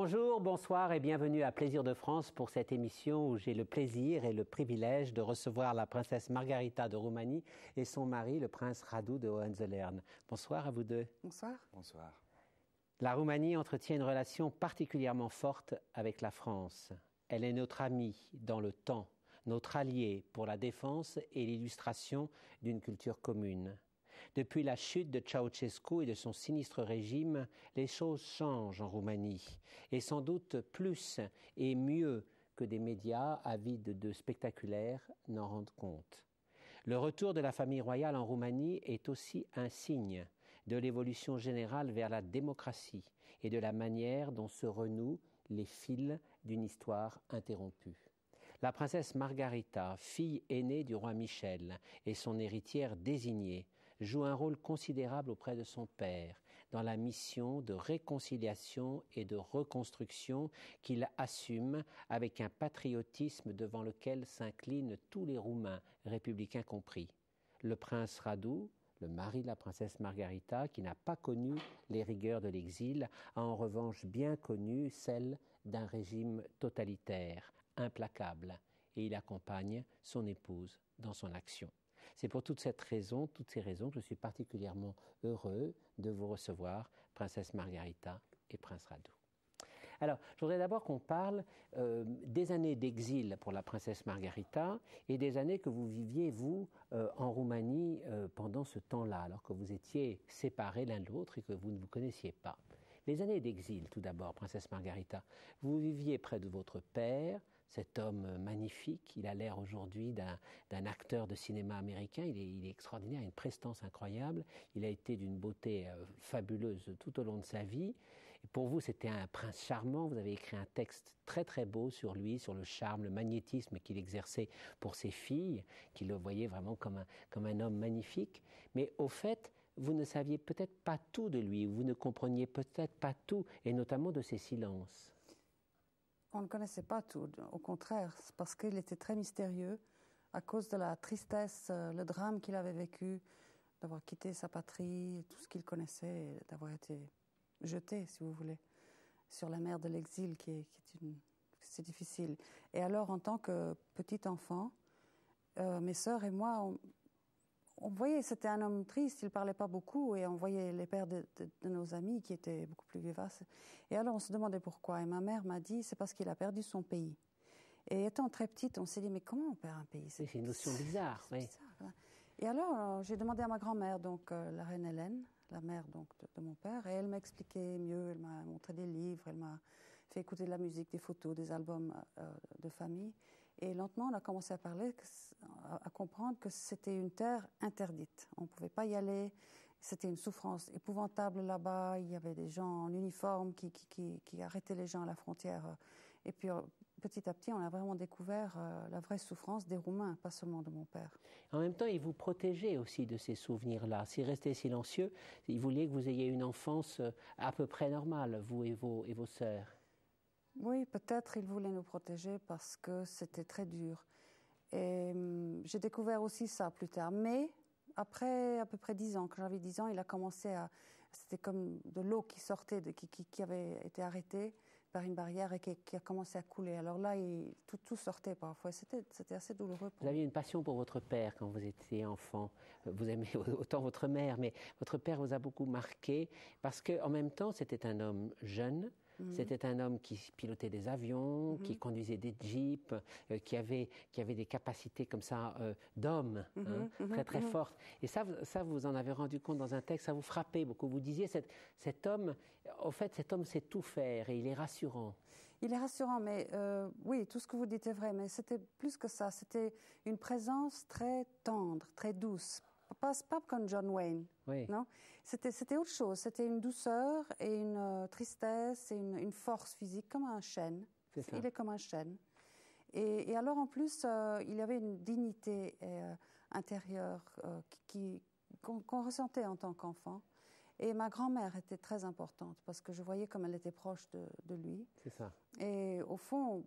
Bonjour, bonsoir et bienvenue à Plaisir de France pour cette émission où j'ai le plaisir et le privilège de recevoir la princesse Margarita de Roumanie et son mari, le prince Radu de Hohenzollern. Bonsoir à vous deux. Bonsoir. Bonsoir. La Roumanie entretient une relation particulièrement forte avec la France. Elle est notre amie dans le temps, notre allié pour la défense et l'illustration d'une culture commune. Depuis la chute de Ceausescu et de son sinistre régime, les choses changent en Roumanie, et sans doute plus et mieux que des médias avides de spectaculaire n'en rendent compte. Le retour de la famille royale en Roumanie est aussi un signe de l'évolution générale vers la démocratie et de la manière dont se renouent les fils d'une histoire interrompue. La princesse Margarita, fille aînée du roi Michel et son héritière désignée, joue un rôle considérable auprès de son père dans la mission de réconciliation et de reconstruction qu'il assume avec un patriotisme devant lequel s'inclinent tous les Roumains, républicains compris. Le prince Radu, le mari de la princesse Margarita, qui n'a pas connu les rigueurs de l'exil, a en revanche bien connu celles d'un régime totalitaire, implacable, et il accompagne son épouse dans son action. C'est pour toutes ces raisons que je suis particulièrement heureux de vous recevoir, princesse Margarita et prince Radu. Alors, je voudrais d'abord qu'on parle des années d'exil pour la princesse Margarita et des années que vous viviez, vous, en Roumanie pendant ce temps-là, alors que vous étiez séparés l'un de l'autre et que vous ne vous connaissiez pas. Les années d'exil, tout d'abord, princesse Margarita. Vous viviez près de votre père, cet homme magnifique. Il a l'air aujourd'hui d'un acteur de cinéma américain. Il est extraordinaire, il a une prestance incroyable. Il a été d'une beauté fabuleuse tout au long de sa vie. Et pour vous, c'était un prince charmant. Vous avez écrit un texte très très beau sur lui, sur le charme, le magnétisme qu'il exerçait pour ses filles, qui le voyaient vraiment comme un homme magnifique. Mais au fait, vous ne saviez peut-être pas tout de lui, vous ne compreniez peut-être pas tout, et notamment de ses silences. On ne connaissait pas tout, au contraire, parce qu'il était très mystérieux à cause de la tristesse, le drame qu'il avait vécu, d'avoir quitté sa patrie, tout ce qu'il connaissait, d'avoir été jeté, si vous voulez, sur la mer de l'exil, c'est difficile. Et alors, en tant que petit enfant, mes sœurs et moi, on voyait, c'était un homme triste, il ne parlait pas beaucoup, et on voyait les pères de nos amis qui étaient beaucoup plus vivaces. Et alors on se demandait pourquoi. Et ma mère m'a dit, c'est parce qu'il a perdu son pays. Et étant très petite, on s'est dit, mais comment on perd un pays? C'est une notion bizarre. Oui. Bizarre. Et alors j'ai demandé à ma grand-mère, donc la reine Hélène, la mère donc de mon père, et elle m'a expliqué mieux, elle m'a montré des livres, elle m'a fait écouter de la musique, des photos, des albums de famille. Et lentement, on a commencé à parler, à comprendre que c'était une terre interdite. On ne pouvait pas y aller. C'était une souffrance épouvantable là-bas. Il y avait des gens en uniforme qui arrêtaient les gens à la frontière. Et puis, petit à petit, on a vraiment découvert la vraie souffrance des Roumains, pas seulement de mon père. En même temps, il vous protégeait aussi de ces souvenirs-là. S'il restait silencieux, il voulait que vous ayez une enfance à peu près normale, vous et vos sœurs. Oui, peut-être il voulait nous protéger parce que c'était très dur. Et j'ai découvert aussi ça plus tard. Mais après à peu près 10 ans, quand j'avais 10 ans, il a commencé à... C'était comme de l'eau qui sortait, qui avait été arrêtée par une barrière et qui a commencé à couler. Alors là, tout sortait parfois. C'était assez douloureux. Vous aviez une passion pour votre père quand vous étiez enfant. Vous aimez autant votre mère, mais votre père vous a beaucoup marqué parce qu'en même temps, c'était un homme jeune. C'était un homme qui pilotait des avions, qui conduisait des jeeps, qui avait des capacités comme ça d'homme, très très fortes. Et ça, vous en avez rendu compte dans un texte, ça vous frappait beaucoup. Vous disiez, cet homme, au fait, cet homme sait tout faire et il est rassurant. Il est rassurant, mais oui, tout ce que vous dites est vrai, mais c'était plus que ça. C'était une présence très tendre, très douce. Pas comme John Wayne, oui. Non. C'était autre chose. C'était une douceur et une tristesse et une force physique, comme un chêne. Il est comme un chêne. Et alors, en plus, il y avait une dignité intérieure qu'on ressentait en tant qu'enfant. Et ma grand-mère était très importante parce que je voyais comme elle était proche de lui. C'est ça. Et au fond,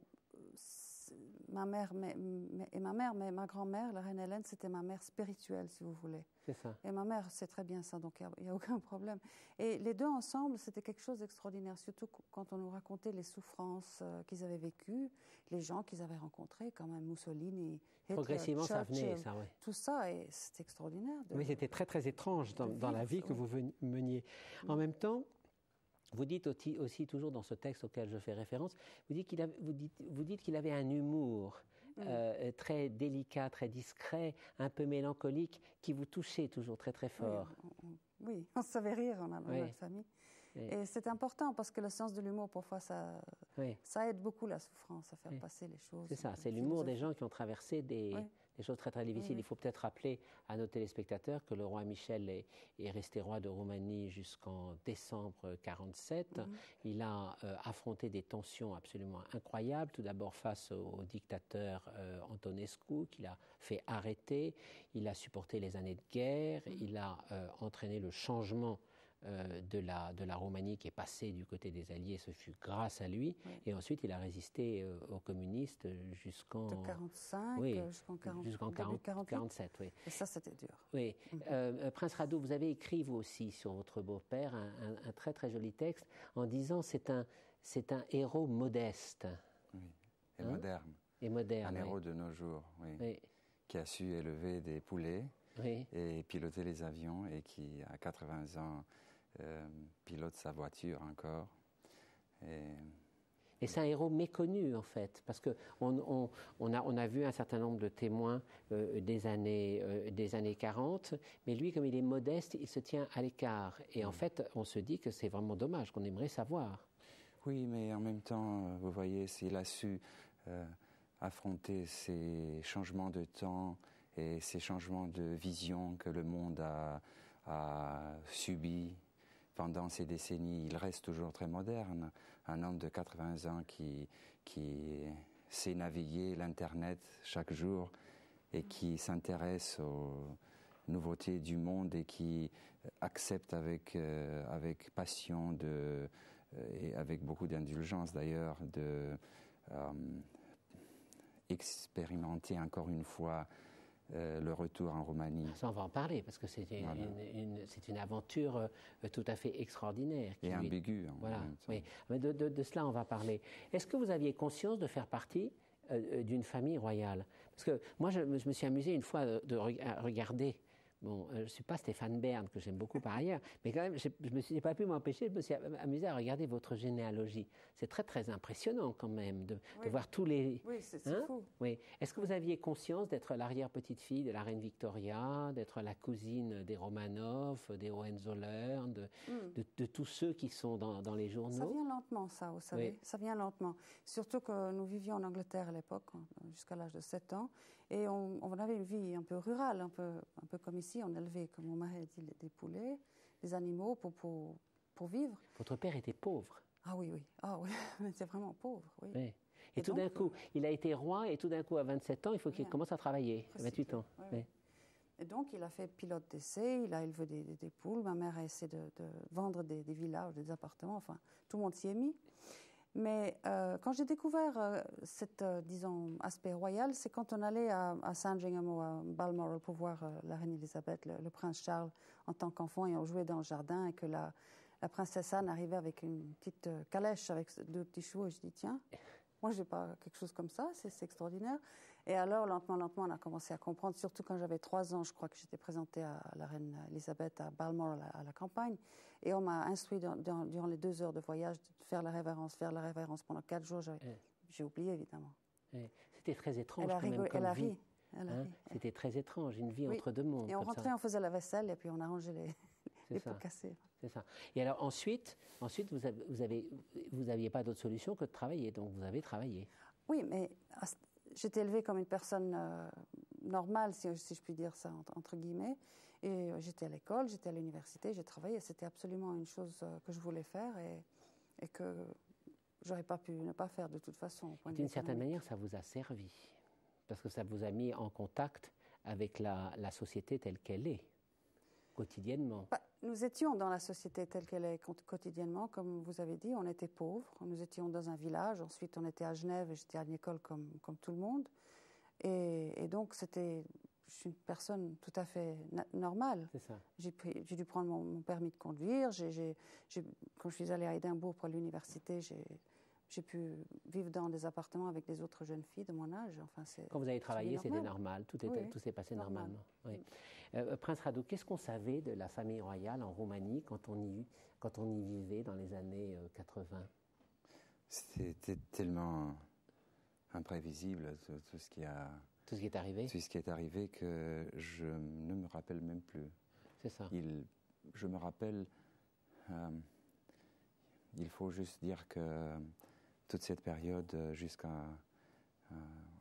ma grand-mère, mais ma grand-mère, la reine Hélène, c'était ma mère spirituelle, si vous voulez. C'est ça. Et ma mère sait très bien ça, donc il n'y a aucun problème. Et les deux ensemble, c'était quelque chose d'extraordinaire, surtout quand on nous racontait les souffrances qu'ils avaient vécues, les gens qu'ils avaient rencontrés, quand même Mussolini, Hitler, Progressivement, ça venait, Churchill, ça, oui. tout ça, et c'était extraordinaire. Oui, c'était très, très étrange dans la vie que vous meniez. En même temps, vous dites aussi toujours dans ce texte auquel je fais référence, vous dites qu'il avait un humour très délicat, très discret, un peu mélancolique, qui vous touchait toujours très très fort. Oui, on savait rire dans notre famille. Oui. Et c'est important parce que le sens de l'humour, parfois, ça aide beaucoup la souffrance, à faire passer les choses. C'est ça, c'est l'humour des gens qui ont traversé des choses très très difficiles. Il faut peut-être rappeler à nos téléspectateurs que le roi Michel est resté roi de Roumanie jusqu'en décembre 1947. Il a affronté des tensions absolument incroyables, tout d'abord face au dictateur Antonescu, qu'il a fait arrêter. Il a supporté les années de guerre, il a entraîné le changement de la Roumanie qui est passée du côté des Alliés, ce fut grâce à lui. Et ensuite, il a résisté aux communistes jusqu'en... De 1945 jusqu'en 1947, oui. Et ça, c'était dur. Oui. Prince Rado, vous avez écrit, vous aussi, sur votre beau-père, un très, très joli texte en disant c'est un héros modeste. Oui, et moderne. Et moderne, un héros de nos jours, oui. Qui a su élever des poulets et piloter les avions et qui, à 80 ans, pilote sa voiture encore. Et c'est un héros méconnu, en fait, parce qu'on a vu un certain nombre de témoins des années 40, mais lui, comme il est modeste, il se tient à l'écart. Et en fait, on se dit que c'est vraiment dommage, qu'on aimerait savoir. Oui, mais en même temps, vous voyez, s'il a su affronter ces changements de temps et ces changements de vision que le monde a subis pendant ces décennies, il reste toujours très moderne. Un homme de 80 ans qui sait naviguer l'Internet chaque jour et qui s'intéresse aux nouveautés du monde et qui accepte avec passion et avec beaucoup d'indulgence d'ailleurs expérimenter encore une fois le retour en Roumanie. Ça, on va en parler, parce que c'est une aventure tout à fait extraordinaire. Et ambiguë. Voilà, oui. Mais de cela, on va parler. Est-ce que vous aviez conscience de faire partie d'une famille royale? Parce que moi, je me suis amusé une fois de regarder. Bon, je ne suis pas Stéphane Bern, que j'aime beaucoup par ailleurs, mais quand même, je n'ai pas pu m'empêcher, je me suis amusé à regarder votre généalogie. C'est très, très impressionnant quand même de voir tous les... Oui, c'est fou. Oui. Est-ce que vous aviez conscience d'être l'arrière-petite-fille de la reine Victoria, d'être la cousine des Romanov, des Hohenzollern, de tous ceux qui sont dans les journaux? Ça vient lentement, ça, vous savez. Ça vient lentement. Surtout que nous vivions en Angleterre à l'époque, jusqu'à l'âge de 7 ans. Et on avait une vie un peu rurale, un peu comme ici. On élevait, comme mon mari a dit, des poulets, des animaux pour vivre. Votre père était pauvre. Ah oui. Il était vraiment pauvre, oui. Et tout d'un coup, il a été roi et tout d'un coup, à 27 ans, il faut qu'il commence à travailler. À 28 ans. Oui. Et donc, il a fait pilote d'essai, il a élevé des poules. Ma mère a essayé de vendre des villages, des appartements. Enfin, tout le monde s'y est mis. Mais quand j'ai découvert cet, disons, aspect royal, c'est quand on allait à Sandringham ou à Balmoral pour voir la reine Elisabeth, le prince Charles en tant qu'enfant, et on jouait dans le jardin, et que la princesse Anne arrivait avec une petite calèche avec 2 petits chevaux, et je dis tiens, moi j'ai pas quelque chose comme ça, c'est extraordinaire. Et alors lentement, on a commencé à comprendre, surtout quand j'avais 3 ans, je crois que j'étais présentée à la reine Elisabeth à Balmoral, à la campagne. Et on m'a instruit durant les 2 heures de voyage de faire la révérence pendant 4 jours. J'ai oublié, évidemment. C'était très étrange elle a ri. C'était très étrange, une vie entre 2 mondes. Et on rentrait, on faisait la vaisselle et puis on arrangeait les pots cassés. C'est ça. Et alors ensuite vous n'aviez pas d'autre solution que de travailler, donc vous avez travaillé. Oui, mais j'étais élevée comme une personne normale, si je puis dire ça, entre guillemets. Et j'étais à l'école, j'étais à l'université, j'ai travaillé. C'était absolument une chose que je voulais faire et que j'aurais pas pu ne pas faire de toute façon. D'une certaine manière, ça vous a servi, parce que ça vous a mis en contact avec la société telle qu'elle est, quotidiennement. Nous étions dans la société telle qu'elle est quotidiennement, comme vous avez dit, on était pauvres, nous étions dans un village, ensuite on était à Genève et j'étais à l'école comme tout le monde. Et donc je suis une personne tout à fait normale. C'est ça. J'ai dû prendre mon permis de conduire. Quand je suis allée à Édimbourg pour l'université, j'ai pu vivre dans des appartements avec des autres jeunes filles de mon âge. Enfin, quand vous avez travaillé, c'était normal. Tout s'est passé normal. Normalement. Oui. Prince Radu, qu'est-ce qu'on savait de la famille royale en Roumanie quand on y vivait dans les années 80? C'était tellement imprévisible tout ce qui est arrivé que je ne me rappelle même plus. C'est ça. Je me rappelle, il faut juste dire que toute cette période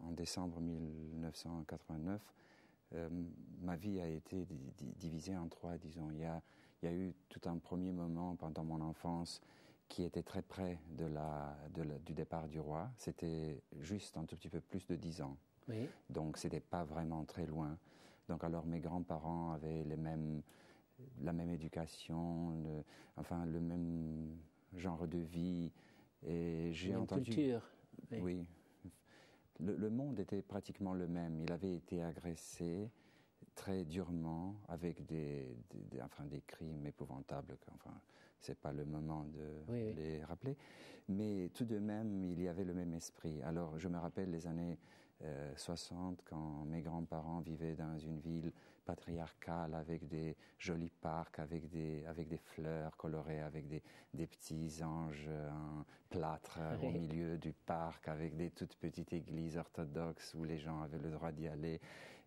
en décembre 1989, ma vie a été divisée en trois, disons. Il y a eu tout un premier moment pendant mon enfance qui était très près du départ du roi. C'était juste un tout petit peu plus de 10 ans. Oui. Donc, c'était pas vraiment très loin. Donc, alors, mes grands-parents avaient la même éducation, le même genre de vie. Et j'ai entendu... culture. Oui. Le monde était pratiquement le même. Il avait été agressé très durement avec des crimes épouvantables. C'est pas le moment de les rappeler. Mais tout de même, il y avait le même esprit. Alors, je me rappelle les années 60, quand mes grands-parents vivaient dans une ville patriarcale avec des jolis parcs, avec des fleurs colorées, avec des petits anges en plâtre au milieu du parc, avec des toutes petites églises orthodoxes où les gens avaient le droit d'y aller.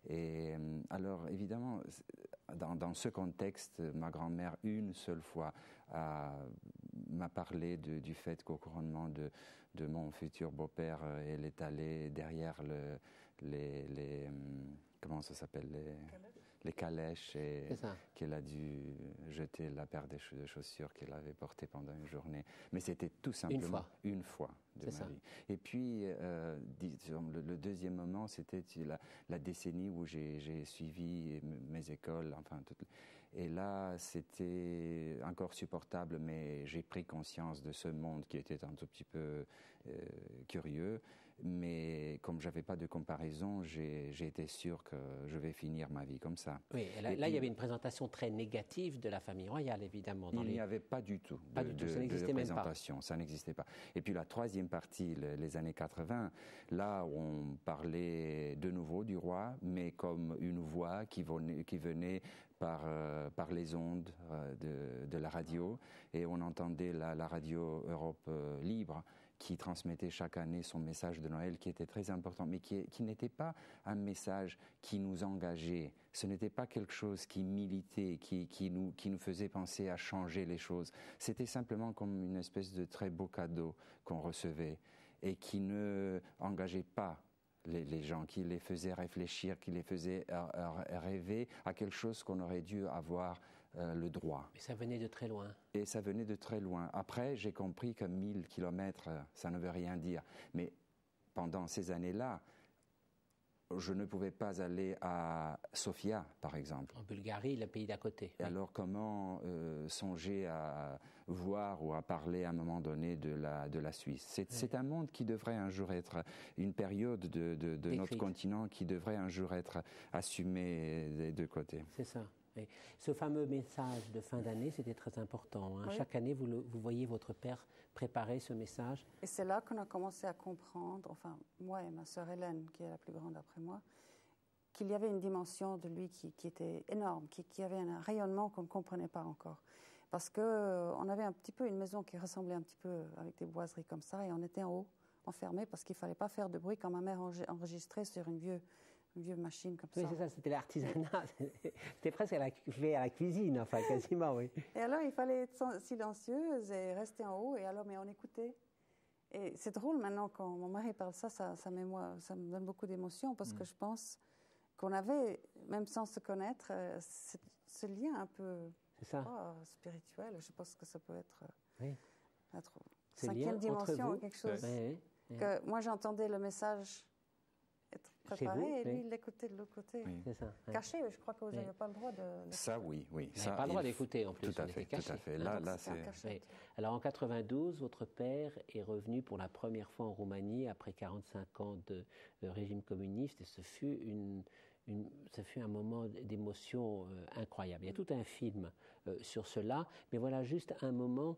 Et alors, évidemment, dans ce contexte, ma grand-mère, une seule fois, m'a parlé du fait qu'au couronnement de mon futur beau-père, elle est allée derrière comment ça s'appelle, les calèches, et qu'elle a dû jeter la paire de chaussures qu'elle avait portée pendant une journée. Mais c'était tout simplement une fois de ma vie. Et puis, le deuxième moment, c'était la décennie où j'ai suivi mes écoles, et là, c'était encore supportable, mais j'ai pris conscience de ce monde qui était un tout petit peu curieux. Mais comme je n'avais pas de comparaison, j'ai été sûr que je vais finir ma vie comme ça. Oui, là, il y avait une présentation très négative de la famille royale, évidemment. Il n'y avait pas du tout de présentation, ça n'existait pas. Et puis la troisième partie, les années 80, là, on parlait de nouveau du roi, mais comme une voix qui venait par les ondes de la radio, et on entendait la radio Europe Libre, qui transmettait chaque année son message de Noël, qui était très important, mais qui n'était pas un message qui nous engageait. Ce n'était pas quelque chose qui militait, qui nous faisait penser à changer les choses. C'était simplement comme une espèce de très beau cadeau qu'on recevait et qui ne engageait pas les gens, qui les faisait réfléchir, qui les faisait rêver à quelque chose qu'on aurait dû avoir le droit. Mais ça venait de très loin. Et ça venait de très loin. Après, j'ai compris que 1000 kilomètres, ça ne veut rien dire. Mais pendant ces années-là, je ne pouvais pas aller à Sofia, par exemple. En Bulgarie, le pays d'à côté. Et alors, comment songer à voir ou à parler à un moment donné de la Suisse? C'est un monde qui devrait un jour être une période de notre continent qui devrait un jour être assumée des deux côtés. C'est ça. Et ce fameux message de fin d'année, c'était très important. Hein. Oui. Chaque année, vous voyez votre père préparer ce message. Et c'est là qu'on a commencé à comprendre, enfin, moi et ma sœur Hélène, qui est la plus grande après moi, qu'il y avait une dimension de lui qui était énorme, qui avait un rayonnement qu'on ne comprenait pas encore. Parce qu'on avait un petit peu une maison qui ressemblait un petit peu avec des boiseries comme ça, et on était en haut, enfermés, parce qu'il ne fallait pas faire de bruit quand ma mère enregistrait sur une vieille machine comme ça. Oui, c'est ça, c'était l'artisanat. C'était presque fait à la cuisine, enfin, quasiment, oui. Et alors, il fallait être silencieuse et rester en haut, et alors, mais on écoutait. Et c'est drôle maintenant, quand mon mari parle ça me donne beaucoup d'émotion, parce que je pense qu'on avait, même sans se connaître, ce lien un peu spirituel. Je pense que ça peut être notre cinquième dimension, quelque chose. Que moi, j'entendais le message être préparé et lui, il l'écoutait de l'autre côté. Oui. C'est ça. Caché, je crois que vous n'avez pas le droit de... Ça, oui. Vous n'avez pas le droit d'écouter, en plus. Tout à fait. Là, c'est... Oui. Alors, en 92, votre père est revenu pour la première fois en Roumanie après 45 ans de régime communiste, et ce fut ça fut un moment d'émotion incroyable. Il y a tout un film sur cela, mais voilà juste un moment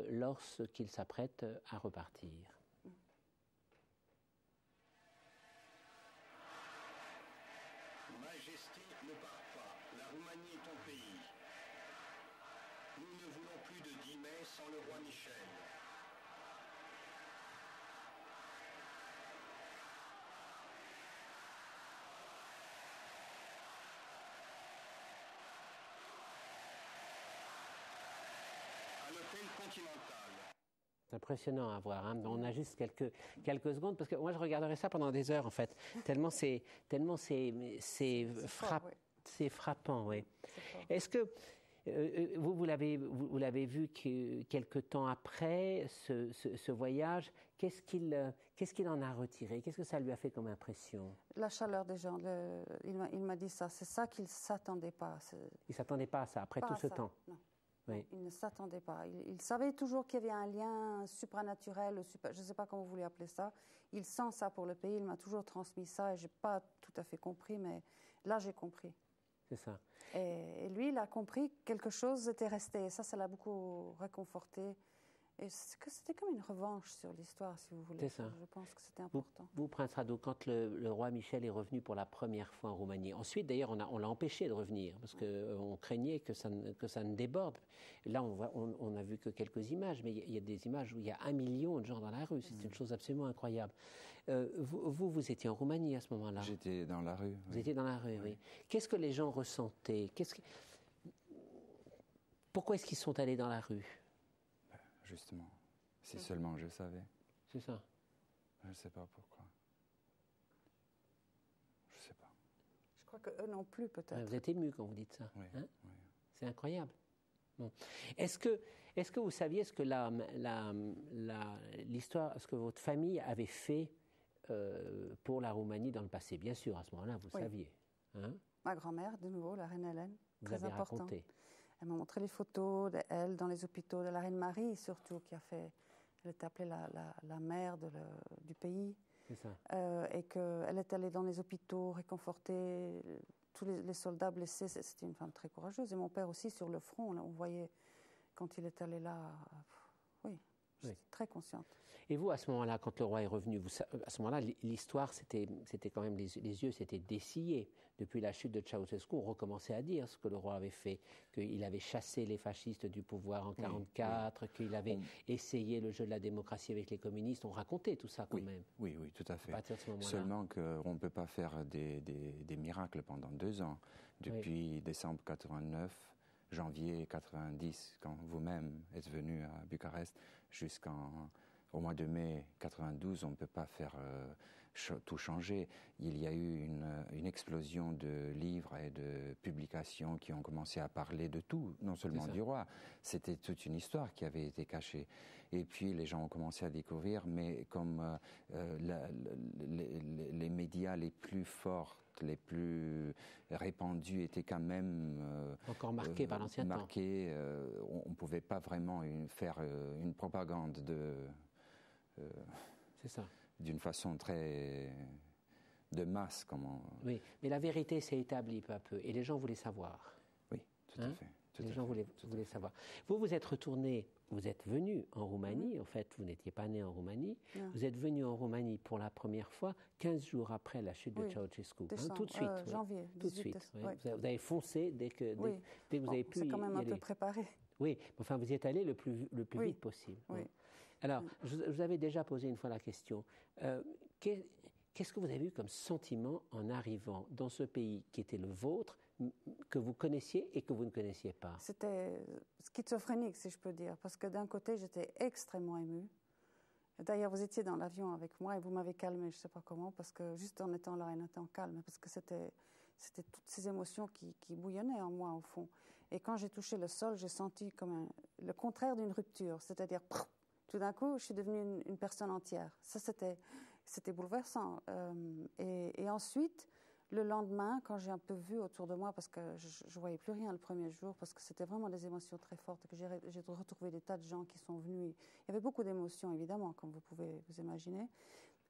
lorsqu'il s'apprête à repartir. Majesté, ne pars pas. La Roumanie est ton pays. Nous ne voulons plus de 10 mai sans le roi Michel. À l'hôtel Continental. C'est impressionnant à voir. Hein. On a juste quelques secondes, parce que moi je regarderais ça pendant des heures en fait. Tellement c'est frappant. Oui. Est-ce que vous l'avez vu quelque temps après ce voyage? Qu'est-ce qu'il en a retiré? Qu'est-ce que ça lui a fait comme impression? La chaleur des gens. Il m'a dit ça. C'est ça qu'il ne s'attendait pas. Il ne s'attendait pas à ça après tout ce temps. Non. Oui. Il ne s'attendait pas. Il savait toujours qu'il y avait un lien supranaturel, je ne sais pas comment vous voulez appeler ça. Il sent ça pour le pays. Il m'a toujours transmis ça et je n'ai pas tout à fait compris, mais là j'ai compris. C'est ça. Et lui, il a compris que quelque chose était resté. Et ça l'a beaucoup réconforté. Et c'était comme une revanche sur l'histoire, si vous voulez. C'est ça. Je pense que c'était important. Vous, Prince Rado, quand le roi Michel est revenu pour la première fois en Roumanie, ensuite d'ailleurs on l'a empêché de revenir parce qu'on craignait que ça ne déborde. Là on a vu que quelques images, mais il y a des images où il y a 1 million de gens dans la rue. C'est une chose absolument incroyable. Vous étiez en Roumanie à ce moment-là? J'étais dans la rue. Vous étiez dans la rue, oui. Qu'est-ce que les gens ressentaient? Pourquoi est-ce qu'ils sont allés dans la rue? Justement, si seulement je savais. C'est ça. Je ne sais pas pourquoi. Je ne sais pas. Je crois qu'eux non plus, peut-être. Vous êtes ému quand vous dites ça. Oui, hein? oui. C'est incroyable. Bon. Est-ce que vous saviez ce que l'histoire, ce que votre famille avait fait pour la Roumanie dans le passé? Bien sûr, à ce moment-là, vous saviez. Hein? Ma grand-mère, de nouveau, la reine Hélène, vous très important. Raconté. Elle m'a montré les photos d'elle dans les hôpitaux, de la reine Marie surtout, elle était appelée la mère du pays. C'est ça. Et qu'elle est allée dans les hôpitaux réconforter tous les soldats blessés. C'était une femme très courageuse. Et mon père aussi sur le front, là, on voyait quand il est allé là. Oui, j'étais très consciente. Et vous, à ce moment-là, quand le roi est revenu, à ce moment-là, l'histoire, c'était quand même, les yeux s'étaient dessillés. Depuis la chute de Ceausescu, on recommençait à dire ce que le roi avait fait, qu'il avait chassé les fascistes du pouvoir en 1944, qu'il avait essayé le jeu de la démocratie avec les communistes. On racontait tout ça quand même. Oui, tout à fait. À partir de ce moment-là. Seulement qu'on ne peut pas faire des miracles pendant 2 ans. Depuis décembre 89, janvier 90, quand vous-même êtes venu à Bucarest, jusqu'au mois de mai 92, on ne peut pas faire tout changer. Il y a eu une explosion de livres et de publications qui ont commencé à parler de tout, non seulement du roi. C'était toute une histoire qui avait été cachée. Et puis les gens ont commencé à découvrir, mais comme les médias les plus forts, les plus répandus étaient quand même encore marqués par l'ancien temps. On ne pouvait pas vraiment faire une propagande c'est ça. D'une façon très de masse. Oui, mais la vérité s'est établie peu à peu et les gens voulaient savoir. Oui, tout à fait. Les gens voulaient savoir. Vous êtes retourné, vous êtes venu en Roumanie, en fait, vous n'étiez pas né en Roumanie, vous êtes venu en Roumanie pour la première fois 15 jours après la chute de Ceausescu. Tout de suite. Janvier. Tout de suite. Vous avez foncé dès que vous avez pu. C'est quand même un peu préparé. Oui, enfin vous y êtes allé le plus vite possible. Oui. Alors, je vous avais déjà posé une fois la question. Qu'est-ce que vous avez eu comme sentiment en arrivant dans ce pays qui était le vôtre, que vous connaissiez et que vous ne connaissiez pas? C'était schizophrénique, si je peux dire, parce que d'un côté, j'étais extrêmement émue. D'ailleurs, vous étiez dans l'avion avec moi et vous m'avez calmée, je ne sais pas comment, parce que juste en étant là, en étant calme, parce que c'était toutes ces émotions qui bouillonnaient en moi, au fond. Et quand j'ai touché le sol, j'ai senti comme le contraire d'une rupture, c'est-à-dire, tout d'un coup, je suis devenue une personne entière. Ça, c'était bouleversant. Et ensuite, le lendemain, quand j'ai un peu vu autour de moi, parce que je ne voyais plus rien le premier jour, parce que c'était vraiment des émotions très fortes, que j'ai retrouvé des tas de gens qui sont venus. Il y avait beaucoup d'émotions, évidemment, comme vous pouvez vous imaginer.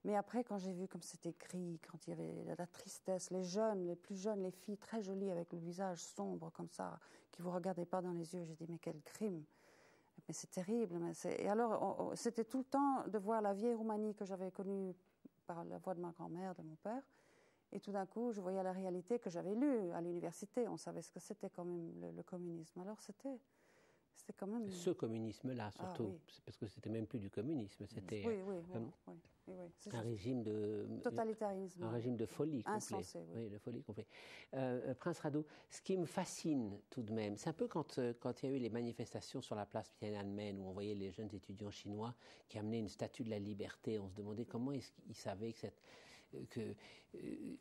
Mais après, quand j'ai vu comme c'était écrit, quand il y avait la tristesse, les jeunes, les plus jeunes, les filles très jolies avec le visage sombre comme ça, qui ne vous regardaient pas dans les yeux, j'ai dit, mais quel crime! Mais c'est terrible. Et alors, c'était tout le temps de voir la vieille Roumanie que j'avais connue par la voix de ma grand-mère, de mon père. Et tout d'un coup, je voyais la réalité que j'avais lue à l'université. On savait ce que c'était quand même le communisme. Alors c'était quand même... Ce communisme-là, surtout. Oui. C'est parce que c'était même plus du communisme, c'était un régime de... totalitarisme. Un régime de folie complet. Insensé, oui. Oui, de folie complet. Prince Rado, ce qui me fascine tout de même, c'est un peu quand il y a eu les manifestations sur la place Tiananmen, où on voyait les jeunes étudiants chinois qui amenaient une statue de la liberté. On se demandait comment est-ce qu'ils savaient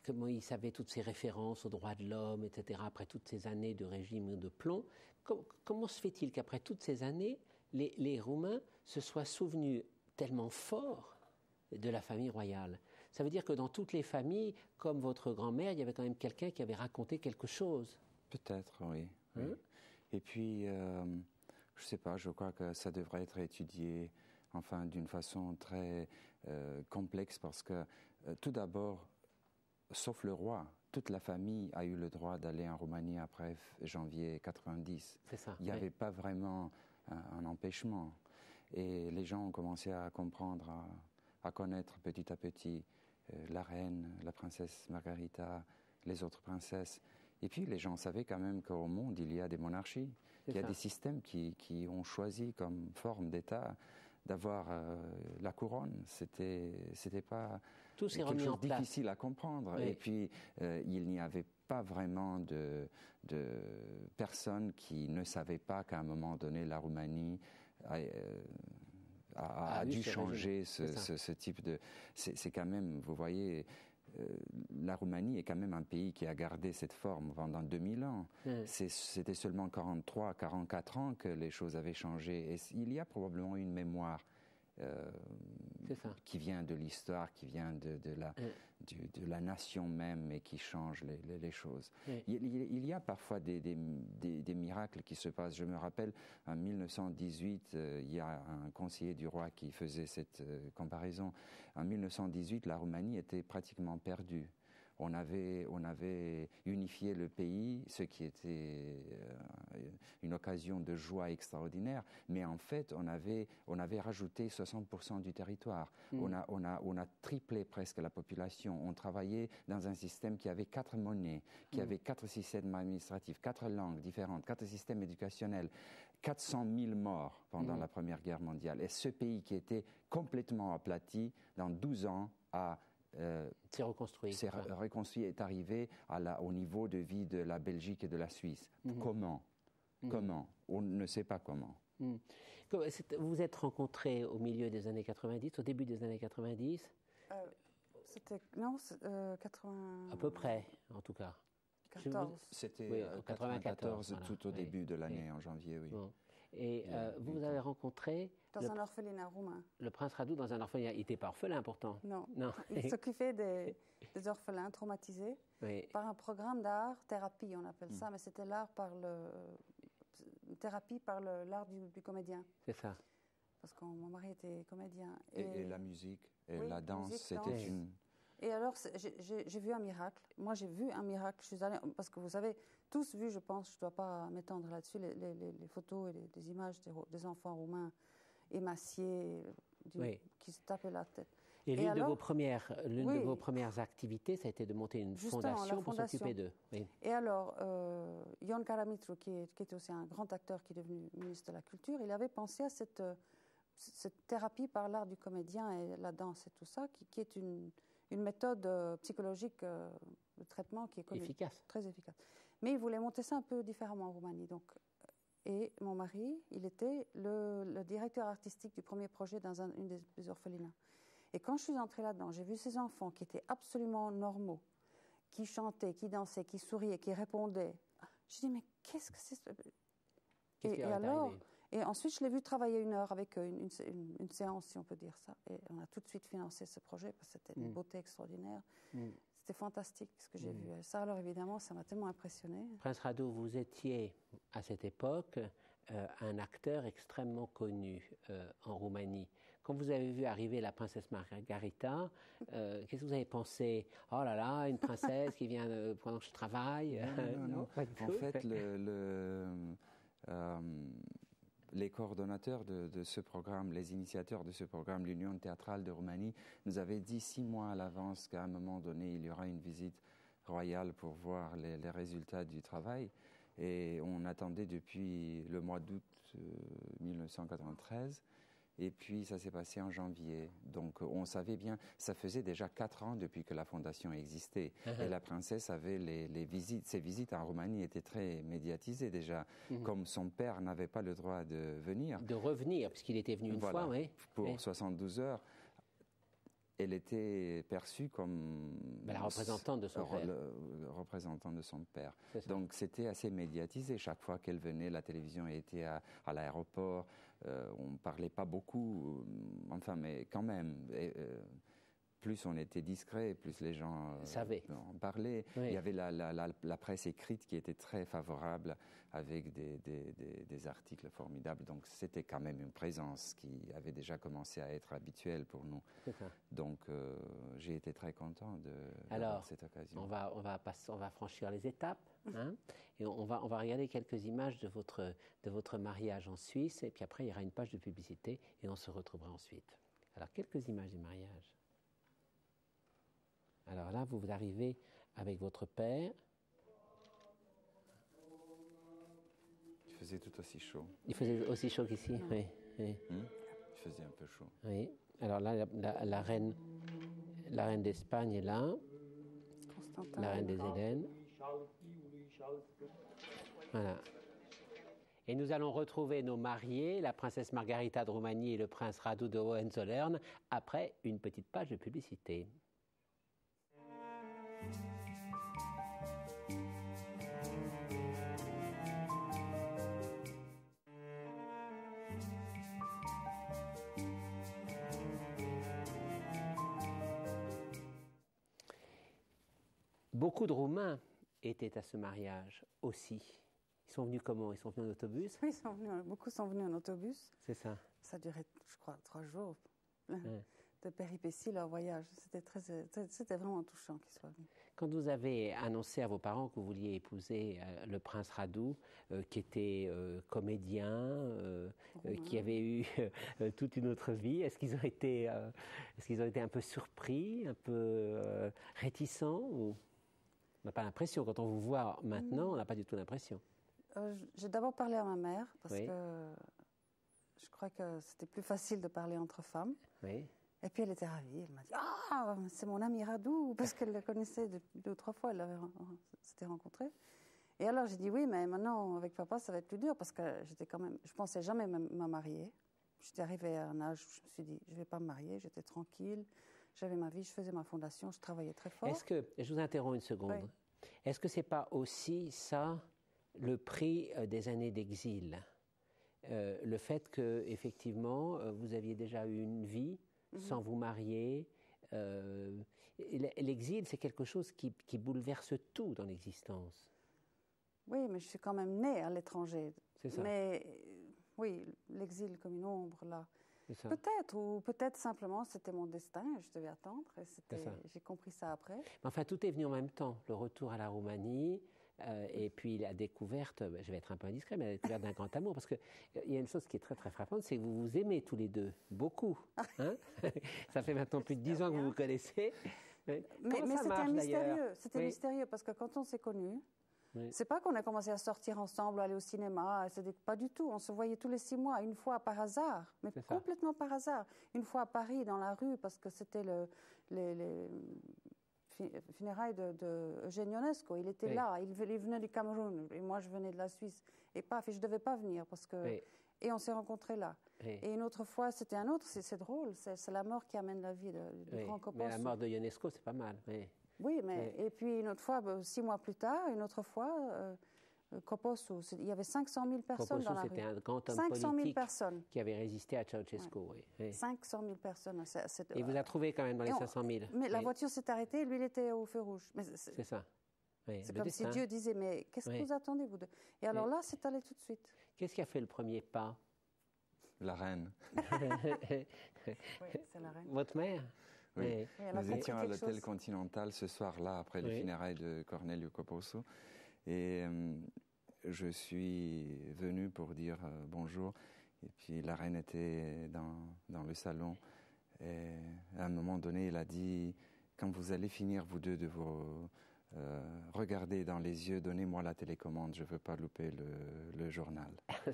comment ils savaient toutes ces références aux droits de l'homme, etc., après toutes ces années de régime de plomb. Comment se fait-il qu'après toutes ces années, les Roumains se soient souvenus tellement fort de la famille royale? Ça veut dire que dans toutes les familles, comme votre grand-mère, il y avait quand même quelqu'un qui avait raconté quelque chose. Peut-être, oui. Et puis, je ne sais pas, je crois que ça devrait être étudié enfin, d'une façon très complexe parce que, tout d'abord, sauf le roi, toute la famille a eu le droit d'aller en Roumanie après janvier 90. C'est ça. Il n'y avait pas vraiment un empêchement. Et les gens ont commencé à comprendre, à connaître petit à petit la reine, la princesse Margarita, les autres princesses. Et puis les gens savaient quand même qu'au monde, il y a des monarchies, qu'il y a des systèmes qui ont choisi comme forme d'État d'avoir la couronne. C'était pas quelque chose de difficile à comprendre. Oui. Et puis, il n'y avait pas vraiment de personnes qui ne savaient pas qu'à un moment donné, la Roumanie a dû changer ce type de... C'est quand même, vous voyez... la Roumanie est quand même un pays qui a gardé cette forme pendant 2000 ans. C'était seulement 43, 44 ans que les choses avaient changé. Et il y a probablement une mémoire qui vient de l'histoire, qui vient de la nation même et qui change les choses. Il y a parfois des miracles qui se passent. Je me rappelle, en 1918, il y a un conseiller du roi qui faisait cette comparaison. En 1918, la Roumanie était pratiquement perdue. On avait unifié le pays, ce qui était une occasion de joie extraordinaire, mais en fait, on avait rajouté 60% du territoire. On a triplé presque la population. On travaillait dans un système qui avait 4 monnaies, qui avait 4 systèmes administratifs, 4 langues différentes, 4 systèmes éducationnels, 400 000 morts pendant la Première Guerre mondiale. Et ce pays qui était complètement aplati, dans 12 ans, s'est reconstruit. Reconstruit, est arrivé au niveau de vie de la Belgique et de la Suisse. Comment? Comment? On ne sait pas comment. Vous vous êtes rencontrés au milieu des années 90, au début des années 90? C'était, 80... À peu près, en tout cas. 14. C'était 94, voilà. Tout au début de l'année, en janvier, oui. Bon. Et vous avez rencontré... Dans un orphelinat roumain. Le prince Radu dans un orphelinat. Il n'était pas orphelin pourtant. Non. Il s'occupait des orphelins traumatisés par un programme d'art-thérapie, on appelle ça, mais c'était thérapie par l'art du comédien. C'est ça. Parce que mon mari était comédien. Et la musique, et la danse, c'était une... Et alors, j'ai vu un miracle. Moi, j'ai vu un miracle. Je suis allée, parce que vous avez tous vu, je pense, je ne dois pas m'étendre là-dessus, les photos et des images des enfants roumains émaciés, qui se tapaient la tête. Et l'une de vos premières activités, ça a été de monter une fondation pour s'occuper d'eux. Oui. Et alors, Ion Karamitru, qui était aussi un grand acteur qui est devenu ministre de la Culture, il avait pensé à cette thérapie par l'art du comédien et la danse et tout ça, qui est une méthode psychologique de traitement qui est connue, efficace. Très efficace. Mais il voulait monter ça un peu différemment en Roumanie. Donc, et mon mari, il était le directeur artistique du premier projet dans une des orphelinats. Et quand je suis entrée là-dedans, j'ai vu ces enfants qui étaient absolument normaux, qui chantaient, qui dansaient, qui souriaient, qui répondaient. Je dis, mais qu'est-ce que c'est et alors, et ensuite, je l'ai vu travailler 1 heure avec une séance, si on peut dire ça. Et on a tout de suite financé ce projet parce que c'était une beauté extraordinaire. C'était fantastique ce que j'ai vu. Et ça, alors évidemment, ça m'a tellement impressionnée. Prince Radu, vous étiez à cette époque un acteur extrêmement connu en Roumanie. quand vous avez vu arriver la princesse Margarita, qu'est-ce que vous avez pensé? Oh là là, une princesse qui vient pendant que je travaille. Non. Pas du En tout. fait, les coordonnateurs de ce programme, les initiateurs de ce programme, l'Union théâtrale de Roumanie, nous avaient dit 6 mois à l'avance qu'à un moment donné, il y aura une visite royale pour voir les résultats du travail. Et on attendait depuis le mois d'août 1993. Et puis, ça s'est passé en janvier. Donc, on savait bien, ça faisait déjà 4 ans depuis que la fondation existait. Et la princesse avait les visites, ses visites en Roumanie étaient très médiatisées déjà. Comme son père n'avait pas le droit de venir. De revenir, puisqu'il était venu une fois, oui. Pour 72 heures. Elle était perçue comme la représentante de son père. Le représentant de son père. Donc c'était assez médiatisé. Chaque fois qu'elle venait, la télévision était à l'aéroport. On ne parlait pas beaucoup, enfin, mais quand même. Plus on était discret, plus les gens en parlaient. Oui. Il y avait la presse écrite qui était très favorable avec des articles formidables. Donc c'était quand même une présence qui avait déjà commencé à être habituelle pour nous. Donc j'ai été très content d'avoir cette occasion. On va franchir les étapes. Hein, et on va regarder quelques images de votre mariage en Suisse. Et puis après, il y aura une page de publicité et on se retrouvera ensuite. Alors, quelques images du mariage. Alors là, vous arrivez avec votre père. Il faisait tout aussi chaud. Il faisait aussi chaud qu'ici, oui. Il faisait un peu chaud. Oui. Alors là, la reine d'Espagne est là. Constantin. La reine des Hélènes. Voilà. Et nous allons retrouver nos mariés, la princesse Margarita de Roumanie et le prince Radu de Hohenzollern, après une petite page de publicité. Beaucoup de Roumains étaient à ce mariage aussi. Ils sont venus comment? Ils sont venus en autobus? Oui, beaucoup sont venus en autobus. C'est ça. Ça durait, je crois, 3 jours de péripéties, leur voyage. C'était vraiment touchant qu'ils soient venus. Quand vous avez annoncé à vos parents que vous vouliez épouser le prince Radu, qui était comédien, qui avait eu toute une autre vie, est-ce qu'ils ont été un peu surpris, un peu réticents ou... On n'a pas l'impression. Quand on vous voit maintenant, on n'a pas du tout l'impression. J'ai d'abord parlé à ma mère parce que je crois que c'était plus facile de parler entre femmes. Oui. Et puis elle était ravie. Elle m'a dit « Ah, c'est mon ami Radu !» parce qu'elle le connaissait 2 ou 3 fois. Elle s'était rencontrés. Et alors j'ai dit « Oui, mais maintenant avec papa, ça va être plus dur parce que je pensais jamais me marier. J'étais arrivée à un âge où je me suis dit « Je ne vais pas me marier. » J'étais tranquille. J'avais ma vie, je faisais ma fondation, je travaillais très fort. Je vous interromps une seconde. Oui. Est-ce que ce n'est pas aussi ça le prix des années d'exil? Le fait que, effectivement, vous aviez déjà eu une vie sans vous marier. L'exil, c'est quelque chose qui bouleverse tout dans l'existence. Oui, mais je suis quand même née à l'étranger. C'est ça. Mais oui, l'exil comme une ombre, là. Peut-être, ou peut-être simplement c'était mon destin, je devais attendre, et j'ai compris ça après. Mais enfin, tout est venu en même temps, le retour à la Roumanie, et puis la découverte, je vais être un peu indiscret, mais la découverte d'un grand amour, parce qu'il y a une chose qui est très très frappante, c'est que vous vous aimez tous les deux, beaucoup. Hein. Ça fait maintenant plus de 10 ans que vous vous connaissez. Mais c'était mystérieux, parce que quand on s'est connus, c'est pas qu'on a commencé à sortir ensemble, aller au cinéma, pas du tout. On se voyait tous les 6 mois, une fois par hasard, mais complètement par hasard. Une fois à Paris, dans la rue, parce que c'était les funérailles de Eugène Ionesco. Il était là, il venait du Cameroun, et moi je venais de la Suisse. Et paf, et je devais pas venir, parce que... Et on s'est rencontrés là. Et une autre fois, c'était un autre, c'est drôle, c'est la mort qui amène la vie du grand Copos. Mais la mort de Ionesco, c'est pas mal, Oui, mais et puis une autre fois, 6 mois plus tard, une autre fois, Copos, il y avait 500 000 personnes dans la rue. C'était un grand homme 500 000 politique personnes. Qui avait résisté à Ceausescu. Oui. 500 000 personnes. Et il vous a trouvé quand même dans les 500 000. Mais la voiture s'est arrêtée, lui, il était au feu rouge. C'est ça. C'est comme si Dieu disait, mais qu'est-ce que vous attendez, vous deux? Et alors là, c'est allé tout de suite. Qu'est-ce qui a fait le premier pas? la reine. Oui, c'est la reine. Votre mère? Oui. Oui, elle a Nous compris étions à quelque l'hôtel chose. Continental ce soir-là, après les Oui. funérailles de Cornelio Coposo. Et je suis venu pour dire bonjour. Et puis la reine était dans le salon. Et à un moment donné, elle a dit, quand vous allez finir, vous deux, de vous regarder dans les yeux, donnez-moi la télécommande, je ne veux pas louper le journal.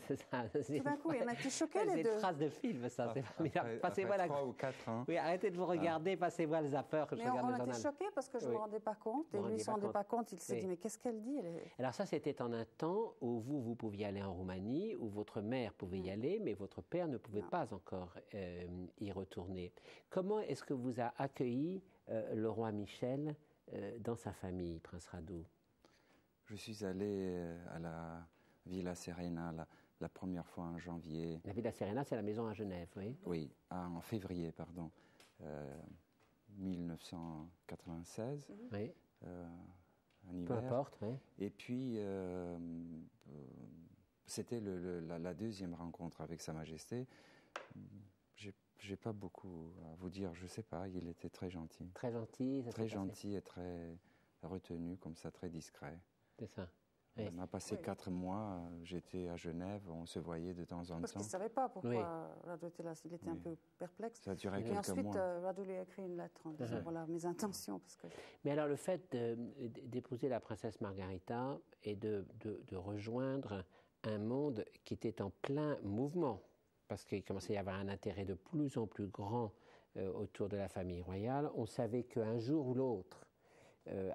C'est ça. Tout d'un coup, il y en a qui choqués, les C'est deux. une phrase de film, ça. C'est formidable. Après Passez-moi la... 3 ou 4 ans. Oui, arrêtez de vous regarder, passez-moi le zapper que je Mais regarde on le a été journal. choqués parce que je ne Oui. me rendais pas compte. Et Vous lui, il ne rendiez se pas rendait compte. pas compte. Il s'est Oui. dit, mais qu'est-ce qu'elle dit? Alors ça, c'était en un temps où vous pouviez aller en Roumanie, où votre mère pouvait y aller, mais votre père ne pouvait Non. pas encore y retourner. Comment est-ce que vous a accueilli le roi Michel dans sa famille, Prince Radu? Je suis allé à la Villa Serena la première fois en janvier. La Villa Serena, c'est la maison à Genève, oui. Oui, en février, pardon, 1996, Oui, en peu hiver. importe, oui. Et puis, c'était la deuxième rencontre avec Sa Majesté. J'ai pas beaucoup à vous dire, je sais pas, il était très gentil. Très gentil, ça s'est Très passé. gentil et très retenu, comme ça, très discret. C'est ça. Oui. On a passé Oui. 4 mois, j'étais à Genève, on se voyait de temps en Parce qu'il temps. ne savait pas pourquoi Oui. Radu était là. Il était un Oui. peu perplexe. Ça a duré Et quelques ensuite, mois. Radu lui a écrit une lettre en disant, voilà, mes intentions. Parce que... Mais alors, le fait d'épouser la princesse Margarita et de rejoindre un monde qui était en plein mouvement, parce qu'il commençait à y avoir un intérêt de plus en plus grand autour de la famille royale, on savait qu'un jour ou l'autre,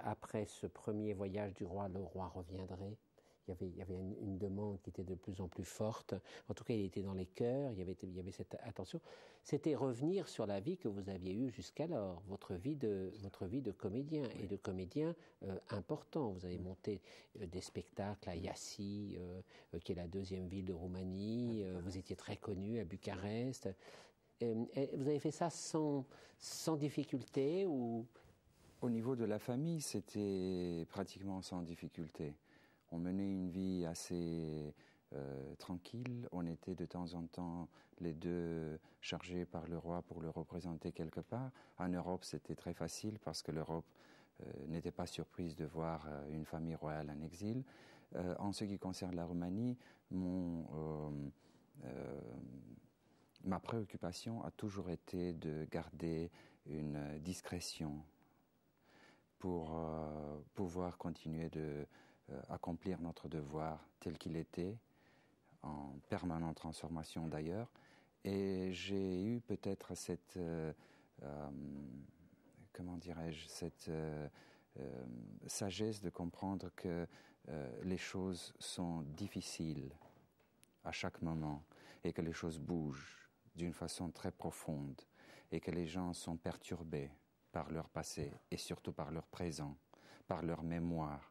après ce premier voyage du roi, le roi reviendrait. Il y avait une demande qui était de plus en plus forte. En tout cas, il était dans les cœurs, il y avait cette attention. C'était revenir sur la vie que vous aviez eue jusqu'alors, votre vie de comédien, et de comédien important. Vous avez monté des spectacles à Iassi, qui est la deuxième ville de Roumanie. Vous étiez très connu à Bucarest. Vous avez fait ça sans difficulté ou... Au niveau de la famille, c'était pratiquement sans difficulté. On menait une vie assez tranquille. On était de temps en temps les deux chargés par le roi pour le représenter quelque part. En Europe, c'était très facile parce que l'Europe n'était pas surprise de voir une famille royale en exil. En ce qui concerne la Roumanie, ma préoccupation a toujours été de garder une discrétion pour pouvoir continuer de accomplir notre devoir tel qu'il était, en permanente transformation d'ailleurs. Et j'ai eu peut-être cette, comment dirais-je, cette sagesse de comprendre que les choses sont difficiles à chaque moment et que les choses bougent d'une façon très profonde et que les gens sont perturbés par leur passé et surtout par leur présent, par leur mémoire,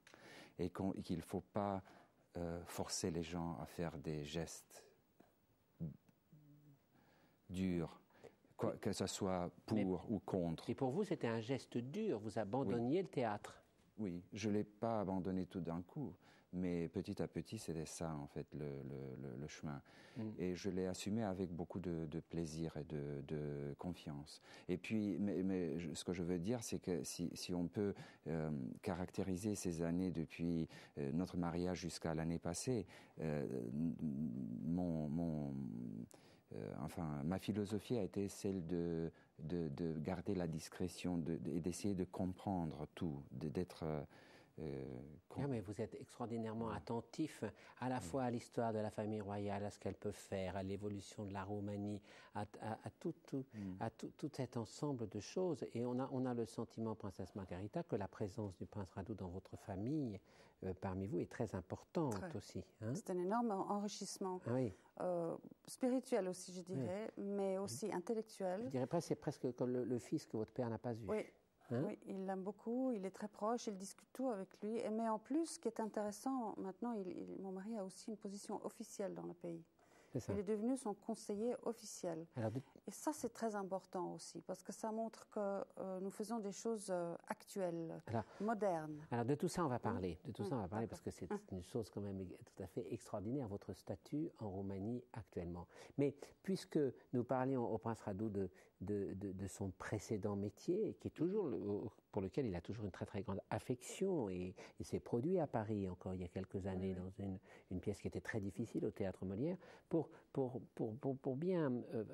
et qu'il ne faut pas forcer les gens à faire des gestes durs, que ce soit pour ou contre. Et pour vous, c'était un geste dur, vous abandonniez le théâtre. Oui, je ne l'ai pas abandonné tout d'un coup, mais petit à petit, c'était ça, en fait, le chemin. Et je l'ai assumé avec beaucoup de plaisir et de confiance. Et puis, ce que je veux dire, c'est que si on peut caractériser ces années depuis notre mariage jusqu'à l'année passée, ma philosophie a été celle de garder la discrétion et d'essayer de comprendre tout, d'être... Non, mais vous êtes extraordinairement attentif à la fois à l'histoire de la famille royale, à ce qu'elle peut faire, à l'évolution de la Roumanie, à tout cet ensemble de choses. Et on a le sentiment, princesse Margarita, que la présence du prince Radu dans votre famille, parmi vous, est très importante aussi. Hein? C'est un énorme enrichissement. Ah oui. Spirituel aussi, je dirais, mais aussi intellectuel. Je dirais presque, c'est presque comme le fils que votre père n'a pas eu. Oui. Hein? Oui, il l'aime beaucoup, il est très proche, il discute tout avec lui. Mais en plus, ce qui est intéressant, maintenant, mon mari a aussi une position officielle dans le pays. Il est devenu son conseiller officiel. Et ça, c'est très important aussi, parce que ça montre que nous faisons des choses actuelles, modernes. Alors, de tout ça, on va parler. De tout ça, on va parler, parce que c'est une chose quand même tout à fait extraordinaire, votre statut en Roumanie actuellement. Mais puisque nous parlions au prince Radu de son précédent métier, qui est toujours pour lequel il a toujours une très très grande affection, et il s'est produit à Paris encore il y a quelques années dans une pièce qui était très difficile au Théâtre Molière, pour bien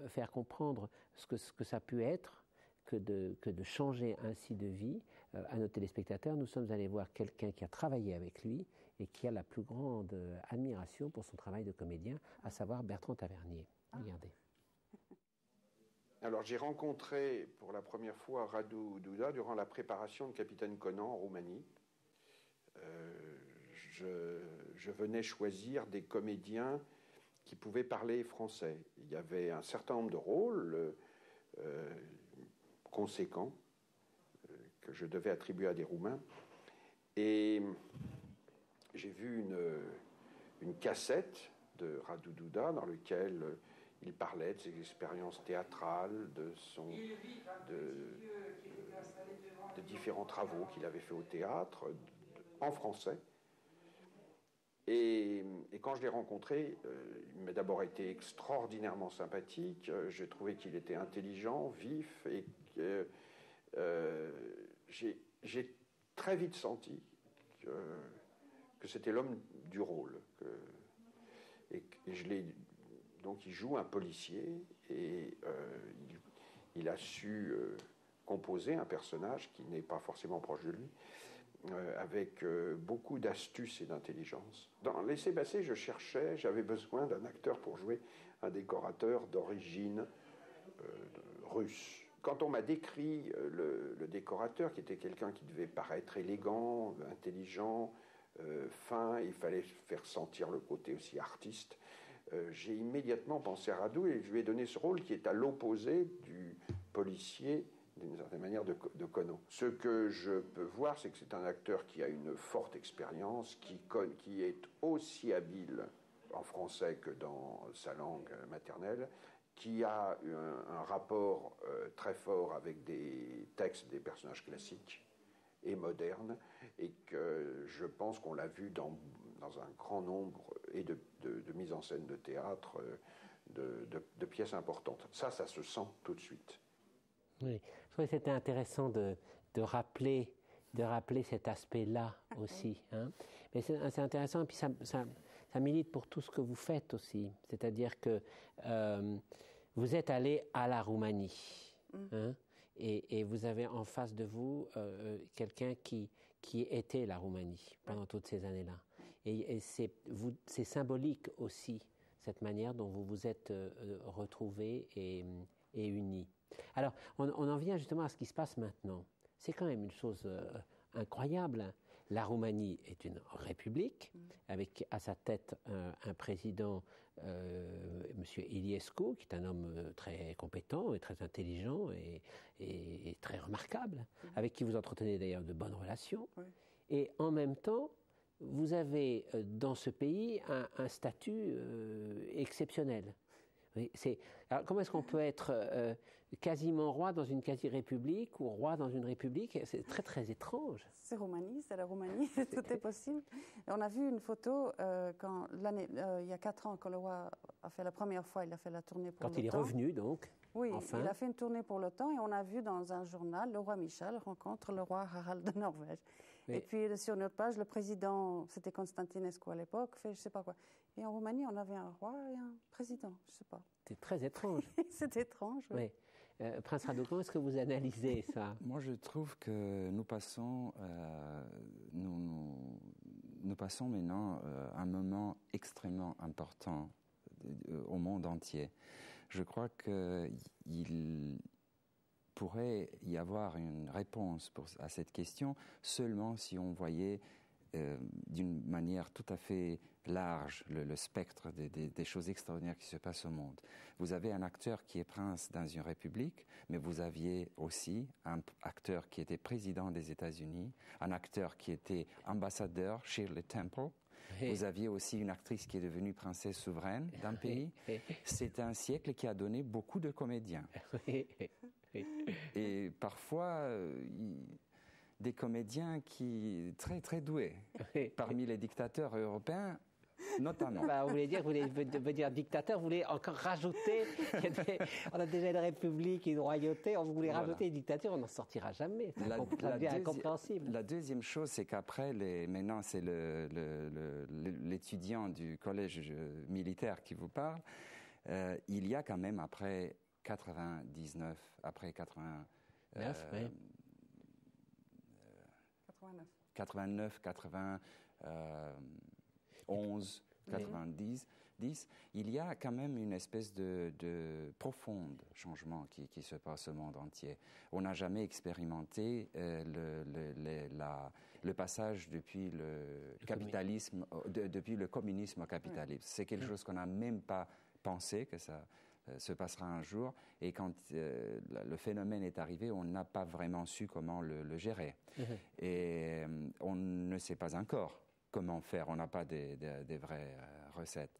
faire comprendre ce que ça a pu être que de changer ainsi de vie à nos téléspectateurs. Nous sommes allés voir quelqu'un qui a travaillé avec lui et qui a la plus grande admiration pour son travail de comédien, à savoir Bertrand Tavernier. Regardez. Alors j'ai rencontré pour la première fois Radu Duda durant la préparation de Capitaine Conan en Roumanie. Je venais choisir des comédiens qui pouvaient parler français. Il y avait un certain nombre de rôles conséquents que je devais attribuer à des Roumains. Et j'ai vu une cassette de Radu Duda dans laquelle il parlait de ses expériences théâtrales, de différents travaux qu'il avait fait au théâtre, en français. Et quand je l'ai rencontré, il m'a d'abord été extraordinairement sympathique. J'ai trouvé qu'il était intelligent, vif, et j'ai très vite senti que c'était l'homme du rôle. Donc il joue un policier, et il a su composer un personnage qui n'est pas forcément proche de lui, avec beaucoup d'astuce et d'intelligence. Dans Laissez-passer, j'avais besoin d'un acteur pour jouer un décorateur d'origine russe. Quand on m'a décrit le décorateur, qui était quelqu'un qui devait paraître élégant, intelligent, fin, il fallait faire sentir le côté aussi artiste, j'ai immédiatement pensé à Radu et je lui ai donné ce rôle qui est à l'opposé du policier, d'une certaine manière, de Conan. Ce que je peux voir, c'est que c'est un acteur qui a une forte expérience, qui est aussi habile en français que dans sa langue maternelle, qui a un rapport très fort avec des textes, des personnages classiques et modernes, et que je pense qu'on l'a vu dans un grand nombre et de mises en scène de théâtre, de pièces importantes. Ça se sent tout de suite. Oui, je trouvais que c'était intéressant de rappeler cet aspect-là aussi. Hein. Mais c'est intéressant, et puis ça milite pour tout ce que vous faites aussi. C'est-à-dire que vous êtes allé à la Roumanie, hein, et vous avez en face de vous quelqu'un qui était la Roumanie pendant toutes ces années-là. Et c'est symbolique aussi, cette manière dont vous vous êtes retrouvés et unis. Alors, on en vient justement à ce qui se passe maintenant. C'est quand même une chose incroyable. La Roumanie est une république, avec à sa tête un président, M. Iliescu, qui est un homme très compétent et très intelligent et très remarquable, avec qui vous entretenez d'ailleurs de bonnes relations. Oui. Et en même temps, vous avez dans ce pays un statut exceptionnel. Alors, comment est-ce qu'on peut être quasiment roi dans une quasi-république ou roi dans une république? C'est très très étrange. C'est la Roumanie, tout est possible. Et on a vu une photo il y a 4 ans, quand le roi a fait la première fois, il a fait la tournée pour l'OTAN. Quand il est revenu donc. Oui, enfin. Il a fait une tournée pour l'OTAN et on a vu dans un journal, le roi Michel rencontre le roi Harald de Norvège. Oui. Et puis sur notre page, le président, c'était Constantinescu à l'époque, fait je sais pas quoi. Et en Roumanie, on avait un roi et un président, je sais pas. C'est très étrange. C'est étrange, oui. Prince Radu, comment est-ce que vous analysez ça? Moi, je trouve que nous passons maintenant un moment extrêmement important au monde entier. Je crois qu'il pourrait y avoir une réponse à cette question seulement si on voyait d'une manière tout à fait large le spectre des choses extraordinaires qui se passent au monde. Vous avez un acteur qui est prince dans une république, mais vous aviez aussi un acteur qui était président des États-Unis, un acteur qui était ambassadeur, Shirley Temple, Vous aviez aussi une actrice qui est devenue princesse souveraine d'un pays. C'est un siècle qui a donné beaucoup de comédiens. Et parfois, des comédiens très, très doués. Parmi les dictateurs européens, notamment. Vous voulez dire dictateur, vous voulez encore rajouter, on a déjà une république, une royauté, on voulait rajouter une dictature, on n'en sortira jamais. Ça devient incompréhensible. La deuxième chose, c'est qu'après, maintenant c'est l'étudiant du collège militaire qui vous parle, il y a quand même après 99, après 89, 91, 90, il y a quand même une espèce de profond changement qui se passe au monde entier. On n'a jamais expérimenté le passage depuis le capitalisme, depuis le communisme au capitalisme. C'est quelque chose qu'on n'a même pas pensé que ça se passera un jour. Et quand le phénomène est arrivé, on n'a pas vraiment su comment le gérer. Et on ne sait pas encore comment faire. On n'a pas des vraies recettes.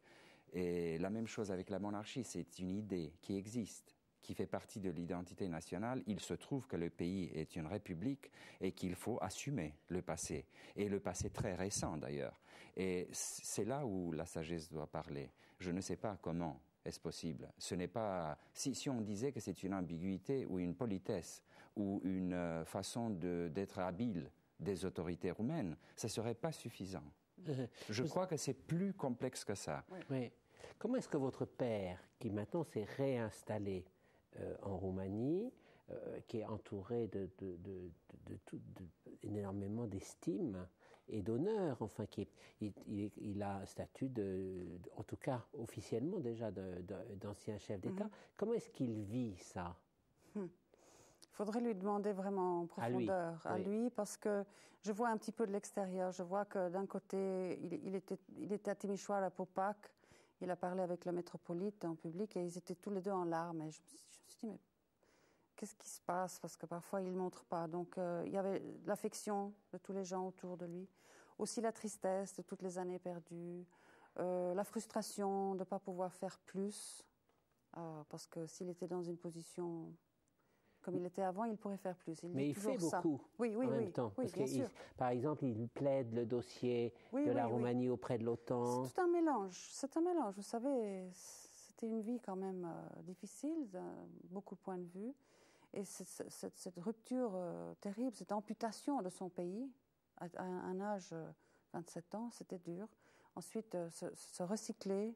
Et la même chose avec la monarchie, c'est une idée qui existe, qui fait partie de l'identité nationale. Il se trouve que le pays est une république et qu'il faut assumer le passé, et le passé très récent d'ailleurs. Et c'est là où la sagesse doit parler. Je ne sais pas comment est-ce possible. Ce n'est pas si on disait que c'est une ambiguïté ou une politesse ou une façon d'être habile des autorités roumaines, ça ne serait pas suffisant. Je crois que c'est plus complexe que ça. Oui. Comment est-ce que votre père, qui maintenant s'est réinstallé en Roumanie, qui est entouré énormément d'estime et d'honneur, enfin, il a un statut en tout cas officiellement déjà d'ancien chef d'État, comment est-ce qu'il vit ça? Il faudrait lui demander vraiment en profondeur à lui, parce que je vois un petit peu de l'extérieur. Je vois que d'un côté, il était à Timișoara pour Pâques. Il a parlé avec le métropolite en public et ils étaient tous les deux en larmes. Et je me suis dit, mais qu'est-ce qui se passe? Parce que parfois, il ne montre pas. Donc, il y avait l'affection de tous les gens autour de lui. Aussi la tristesse de toutes les années perdues. La frustration de ne pas pouvoir faire plus. Parce que s'il était dans une position comme il était avant, il pourrait faire plus. Mais il fait beaucoup en même temps. Oui, parce que par exemple, il plaide le dossier de la Roumanie auprès de l'OTAN. C'est tout un mélange. C'est un mélange. Vous savez, c'était une vie quand même difficile, de beaucoup de points de vue. Et cette rupture terrible, cette amputation de son pays, à un âge 27 ans, c'était dur. Ensuite, se recycler,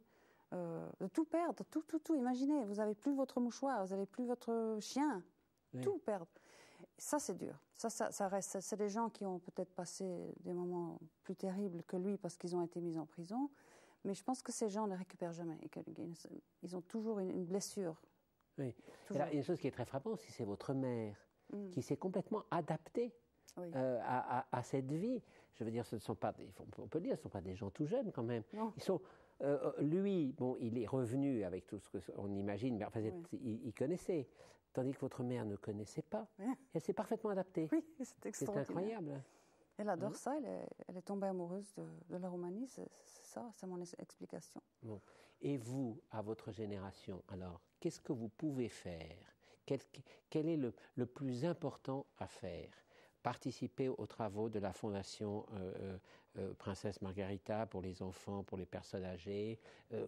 de tout perdre, tout. Imaginez, vous n'avez plus votre mouchoir, vous n'avez plus votre chien. Tout perdre. Ça, c'est dur. Ça reste. C'est des gens qui ont peut-être passé des moments plus terribles que lui parce qu'ils ont été mis en prison. Mais je pense que ces gens ne récupèrent jamais. Ils ont toujours une blessure. Oui. Et là, une chose qui est très frappante, c'est votre mère qui s'est complètement adaptée à cette vie. Je veux dire, ce ne sont pas, on peut le dire, ce ne sont pas des gens tout jeunes quand même. Non. Ils sont. Lui, il est revenu avec tout ce qu'on imagine, mais enfin, il connaissait. Tandis que votre mère ne connaissait pas. Elle s'est parfaitement adaptée. Oui, c'est extraordinaire. C'est incroyable. Elle adore ça, elle est tombée amoureuse de la Roumanie, c'est ça, c'est mon explication. Bon. Et vous, à votre génération, alors, qu'est-ce que vous pouvez faire? Quel est le plus important à faire? Participer aux travaux de la Fondation Princesse Margarita pour les enfants, pour les personnes âgées,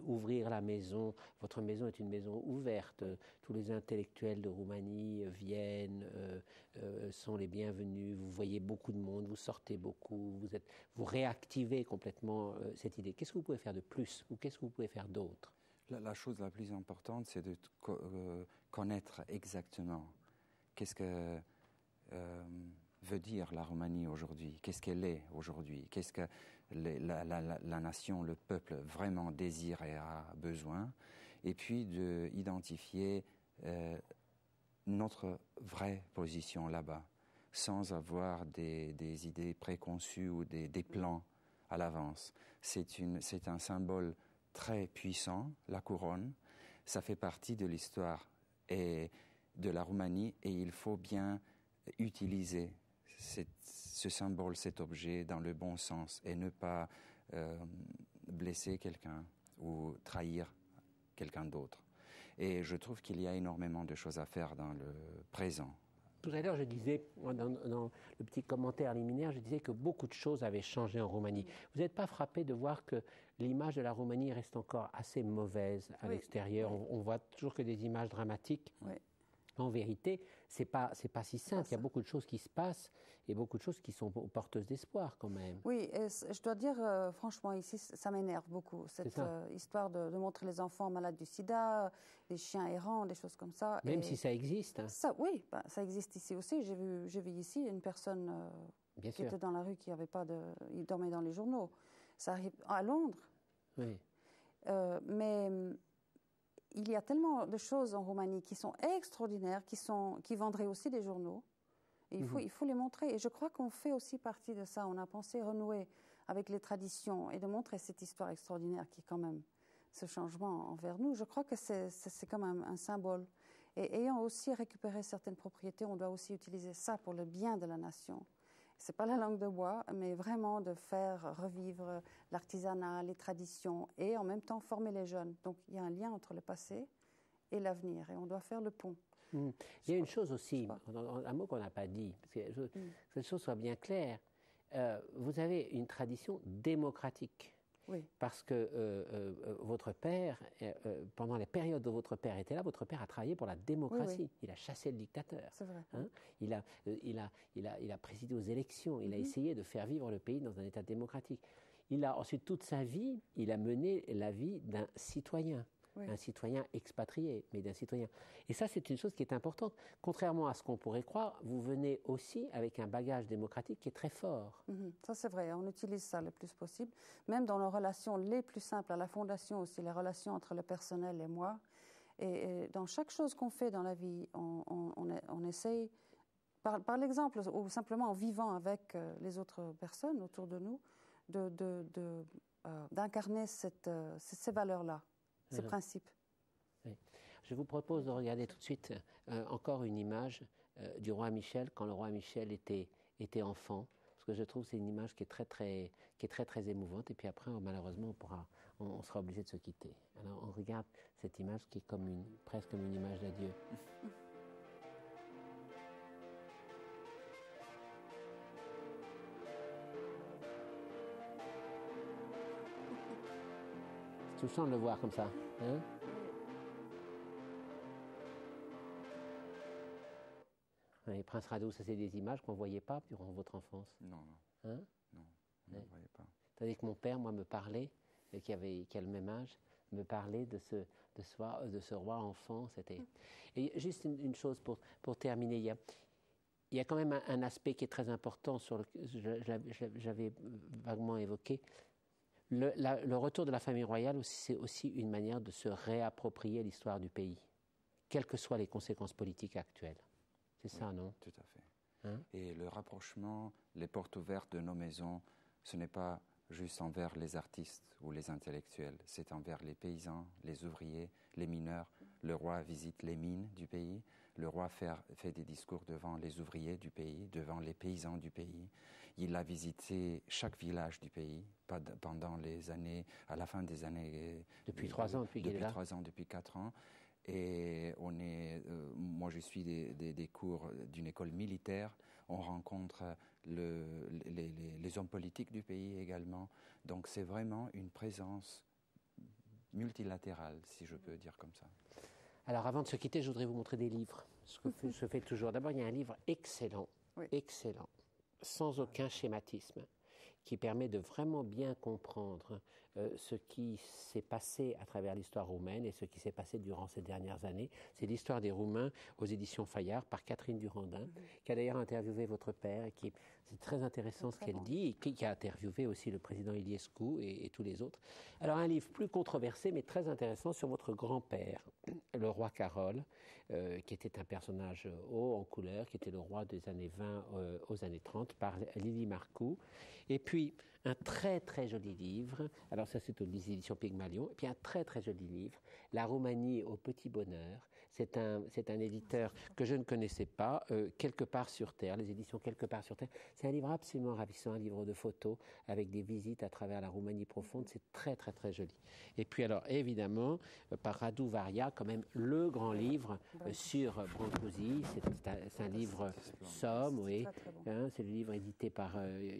ouvrir la maison. Votre maison est une maison ouverte. Tous les intellectuels de Roumanie viennent, sont les bienvenus. Vous voyez beaucoup de monde, vous sortez beaucoup, vous réactivez complètement cette idée. Qu'est-ce que vous pouvez faire de plus ou qu'est-ce que vous pouvez faire d'autre? La chose la plus importante, c'est de connaître exactement qu'est-ce que veut dire la Roumanie aujourd'hui, qu'est-ce qu'elle est aujourd'hui, qu'est-ce que la nation, le peuple vraiment désire et a besoin, et puis d'identifier notre vraie position là-bas, sans avoir des idées préconçues ou des plans à l'avance. C'est un symbole très puissant, la couronne. Ça fait partie de l'histoire et de la Roumanie et il faut bien utiliser ce symbole, cet objet dans le bon sens et ne pas blesser quelqu'un ou trahir quelqu'un d'autre. Et je trouve qu'il y a énormément de choses à faire dans le présent. Tout à l'heure, je disais, dans le petit commentaire liminaire, je disais que beaucoup de choses avaient changé en Roumanie. Vous n'êtes pas frappé de voir que l'image de la Roumanie reste encore assez mauvaise à l'extérieur. On voit toujours que des images dramatiques. Oui. En vérité, c'est pas si simple. Il y a beaucoup de choses qui se passent et beaucoup de choses qui sont porteuses d'espoir quand même. Oui, et je dois dire, franchement, ici, ça m'énerve beaucoup, cette histoire de montrer les enfants malades du sida, les chiens errants, des choses comme ça. Même si ça existe. Hein. Ça, oui, ça existe ici aussi. J'ai vu ici une personne qui était dans la rue, qui avait pas de... Il dormait dans les journaux. Ça arrive à Londres. Oui. Mais il y a tellement de choses en Roumanie qui sont extraordinaires, qui vendraient aussi des journaux. Et il faut les montrer. Et je crois qu'on fait aussi partie de ça. On a pensé renouer avec les traditions et de montrer cette histoire extraordinaire qui est quand même ce changement envers nous. Je crois que c'est comme un symbole. Et ayant aussi récupéré certaines propriétés, on doit aussi utiliser ça pour le bien de la nation. Ce n'est pas la langue de bois, mais vraiment de faire revivre l'artisanat, les traditions et en même temps former les jeunes. Donc il y a un lien entre le passé et l'avenir et on doit faire le pont. Il y a une chose aussi, un mot qu'on n'a pas dit, parce que que les choses soient bien claires. Vous avez une tradition démocratique. Oui. Parce que votre père, pendant les périodes où votre père était là, votre père a travaillé pour la démocratie. Oui. Il a chassé le dictateur. C'est vrai. Hein? Il a présidé aux élections. Il a essayé de faire vivre le pays dans un état démocratique. Ensuite, toute sa vie, il a mené la vie d'un citoyen. Oui. Un citoyen expatrié, mais d'un citoyen. Et ça, c'est une chose qui est importante. Contrairement à ce qu'on pourrait croire, vous venez aussi avec un bagage démocratique qui est très fort. Ça, c'est vrai. On utilise ça le plus possible. Même dans nos relations les plus simples, à la Fondation aussi, les relations entre le personnel et moi. Et dans chaque chose qu'on fait dans la vie, on essaye, par l'exemple, ou simplement en vivant avec les autres personnes autour de nous, d'incarner ces valeurs-là. Ces principes. Oui. Je vous propose de regarder tout de suite encore une image du roi Michel quand le roi Michel était enfant, parce que je trouve que c'est une image qui est très émouvante. Et puis après, malheureusement, on sera obligé de se quitter. Alors on regarde cette image qui est presque comme une image d'adieu. C'est touchant de le voir comme ça. Hein? Et Prince Radu, ça c'est des images qu'on ne voyait pas durant votre enfance. Non, hein? Non, on ne voyait pas. Tandis que mon père, moi, me parlait, qui a le même âge, me parlait de ce roi enfant. Et juste une chose pour terminer, il y a quand même un aspect qui est très important, j'avais vaguement évoqué. Le retour de la famille royale, c'est aussi une manière de se réapproprier l'histoire du pays, quelles que soient les conséquences politiques actuelles. C'est ça, non? Tout à fait. Hein? Et le rapprochement, les portes ouvertes de nos maisons, ce n'est pas juste envers les artistes ou les intellectuels, c'est envers les paysans, les ouvriers, les mineurs. Le roi visite les mines du pays, le roi fait des discours devant les ouvriers du pays, devant les paysans du pays. Il a visité chaque village du pays pendant les années, à la fin des années... Depuis 3 ans, depuis qu'il est là. Depuis 3 ans, depuis 4 ans. Et moi je suis des cours d'une école militaire, on rencontre les hommes politiques du pays également. Donc c'est vraiment une présence multilatérale, si je peux dire comme ça. Alors avant de se quitter, je voudrais vous montrer des livres, ce que je fais toujours. D'abord, il y a un livre excellent, excellent, sans aucun schématisme, qui permet de vraiment bien comprendre ce qui s'est passé à travers l'histoire roumaine et ce qui s'est passé durant ces dernières années. C'est l'histoire des Roumains aux éditions Fayard par Catherine Durandin, qui a d'ailleurs interviewé votre père. C'est très intéressant ce qu'elle dit, et qui a interviewé aussi le président Iliescu et tous les autres. Alors un livre plus controversé, mais très intéressant sur votre grand-père, le roi Carol, qui était un personnage haut en couleur, qui était le roi des années 20 aux années 30, par Lily Marcoux. Et puis, un très très joli livre, alors ça c'est aux éditions Pygmalion, et puis un très très joli livre, La Roumanie au petit bonheur. C'est un éditeur que je ne connaissais pas, Quelque part sur Terre, les éditions Quelque part sur Terre. C'est un livre absolument ravissant, un livre de photos avec des visites à travers la Roumanie profonde. C'est très, très, très joli. Et puis alors, évidemment, par Radu Varia, quand même, le grand livre sur Brancusi. C'est un livre somme, oui. Hein, c'est le livre édité par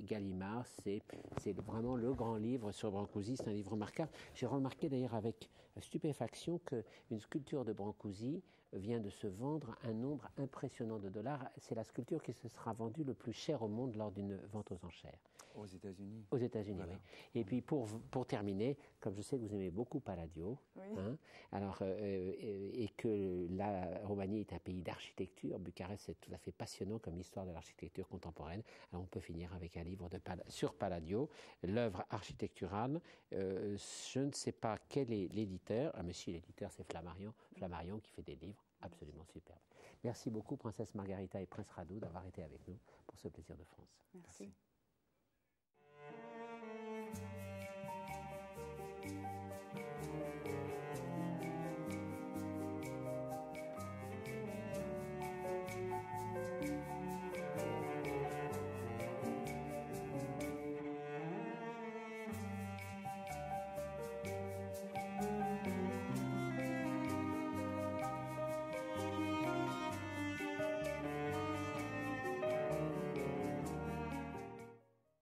Gallimard. C'est vraiment le grand livre sur Brancusi. C'est un livre remarquable. J'ai remarqué d'ailleurs avec stupéfaction qu'une sculpture de Brancusi vient de se vendre un nombre impressionnant de dollars. C'est la sculpture qui se sera vendue le plus cher au monde lors d'une vente aux enchères. Aux États-Unis. Aux États-Unis, voilà. Oui. Et puis pour terminer, comme je sais que vous aimez beaucoup Palladio, oui. Hein, alors, et que la Roumanie est un pays d'architecture, Bucarest c'est tout à fait passionnant comme histoire de l'architecture contemporaine. Alors on peut finir avec un livre sur Palladio, l'œuvre architecturale. Je ne sais pas quel est l'éditeur. Ah mais si, l'éditeur c'est Flammarion qui fait des livres absolument superbes. Merci beaucoup Princesse Margarita et Prince Radu d'avoir été avec nous pour ce plaisir de France. Merci.